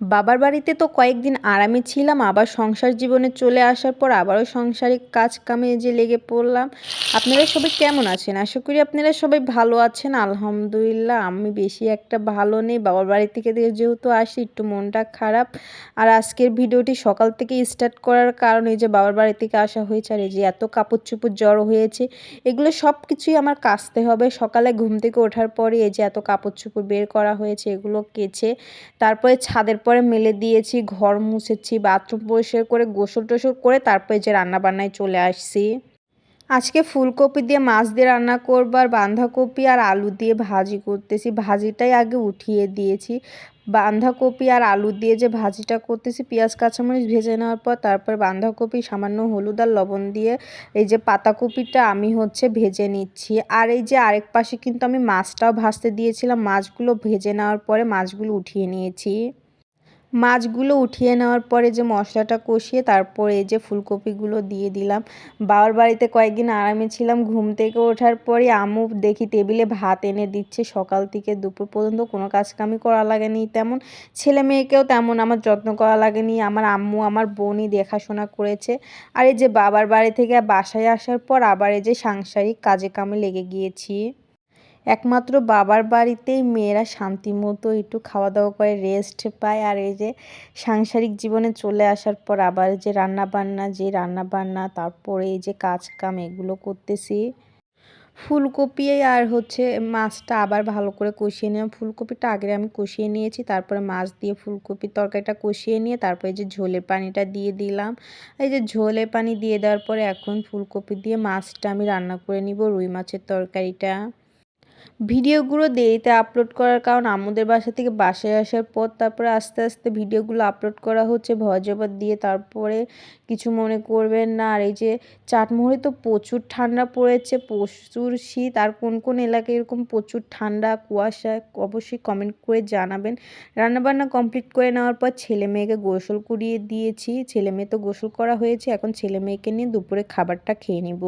বাবার বাড়িতে তো কয়েকদিন আরামে ছিলাম, আবার সংসার জীবনে চলে আসার পর আবারও সাংসারিক কাজ কামে যে লেগে পড়লাম। আপনারা সবাই কেমন আছেন? আশা করি আপনারা সবাই ভালো আছেন। আলহামদুলিল্লাহ আমি বেশি একটা ভালো নেই। বাবার বাড়ি থেকে যেহেতু আসি একটু মনটা খারাপ। আর আজকের ভিডিওটি সকাল থেকে স্টার্ট করার কারণ এই যে বাবার বাড়ি থেকে আসা হয়েছে আর এই যে এত কাপড়-চোপড় জড়ো হয়েছে, এগুলো সব কিছুই আমার কাচতে হবে। সকালে ঘুম থেকে ওঠার পরে এই যে এত কাপড়-চোপড় বের করা হয়েছে, এগুলো কেচে তারপরে ছাদের পরে মেলে দিয়েছি, ঘর মুছেছি, বাথরুম পরিষ্কার করে গোসল-টোসল করে তারপরে যে রান্নাবান্নায় চলে আসছি। আজকে ফুলকপি দিয়ে মাছ দিয়ে রান্না করব আর বাঁধাকপি আর আলু দিয়ে ভাজি করতেছি। ভাজিটাই আগে উঠিয়ে দিয়েছি। বাঁধাকপি আর আলু দিয়ে যে ভাজিটা করতেছি, পেঁয়াজ কাঁচামরিচ ভেজে নেওয়ার পর তারপর বাঁধাকপি সামান্য হলুদ আর লবণ দিয়ে এই যে পাতাকপিটা আমি ভেজে নিচ্ছি। আর এই যে আরেক পাশে কিন্তু আমি মাছটাও ভাজতে দিয়েছিলাম। মাছগুলো ভেজে নেওয়ার পরে মাছগুলো উঠিয়ে নিয়েছি। মাছগুলো উঠিয়ে নেওয়ার পরে যে মশলাটা কষিয়ে তারপরে এই যে ফুলকপিগুলো দিয়ে দিলাম। বাবার বাড়িতে কয়েকদিন আরামে ছিলাম। ঘুম থেকে ওঠার পরে আম্মু দেখি টেবিলে ভাত এনে দিচ্ছে। সকাল থেকে দুপুর পর্যন্ত কোনো কাজকামই করা লাগেনি তেমন। ছেলে মেয়েকেও তেমন আমার যত্ন করা লাগেনি। আমার আম্মু আমার বোনই দেখাশোনা করেছে। আর এই যে বাবার বাড়ি থেকে বাসায় আসার পর আবার এই যে সাংসারিক কাজে কামে লেগে গিয়েছি। একমাত্র বাবার বাড়িতেই মেয়েরা শান্তিমতো একটু খাওয়া দাওয়া করে রেস্ট পায়। আর এই যে সাংসারিক জীবনে চলে আসার পর আবার যে রান্নাবান্না তারপরে এই যে কাজ কাম এগুলো করতেছি। ফুলকপি আর মাছটা আবার ভালো করে কষিয়ে নিলাম। ফুলকপিটা আগে আমি কষিয়ে নিয়েছি, তারপরে মাছ দিয়ে ফুলকপির তরকারিটা কষিয়ে নিয়ে তারপরে এই যে ঝোলের পানিটা দিয়ে দিলাম। এই যে ঝোলের পানি দিয়ে দেওয়ার পরে এখন ফুলকপি দিয়ে মাছটা আমি রান্না করে নিব, রুই মাছের তরকারিটা। ভিডিওগুলো দেরিতে আপলোড করার কারণ আম্মুদের বাসা থেকে বাসায় আসার পর তারপরে আস্তে আস্তে ভিডিওগুলো আপলোড করা হচ্ছে ভয়েস ওভার দিয়ে। তারপরে কিছু মনে করবেন না। আর এই যে চাটমোহরে তো প্রচুর ঠান্ডা পড়েছে, প্রচুর শীত। আর কোন কোন এলাকায় এরকম প্রচুর ঠান্ডা কুয়াশা অবশ্যই কমেন্ট করে জানাবেন। রান্নাবান্না কমপ্লিট করে নেওয়ার পর ছেলে মেয়েকে গোসল করিয়ে দিয়েছি। ছেলে মেয়ে তো গোসল করা হয়েছে, এখন ছেলে মেয়েকে নিয়ে দুপুরে খাবারটা খেয়ে নিব।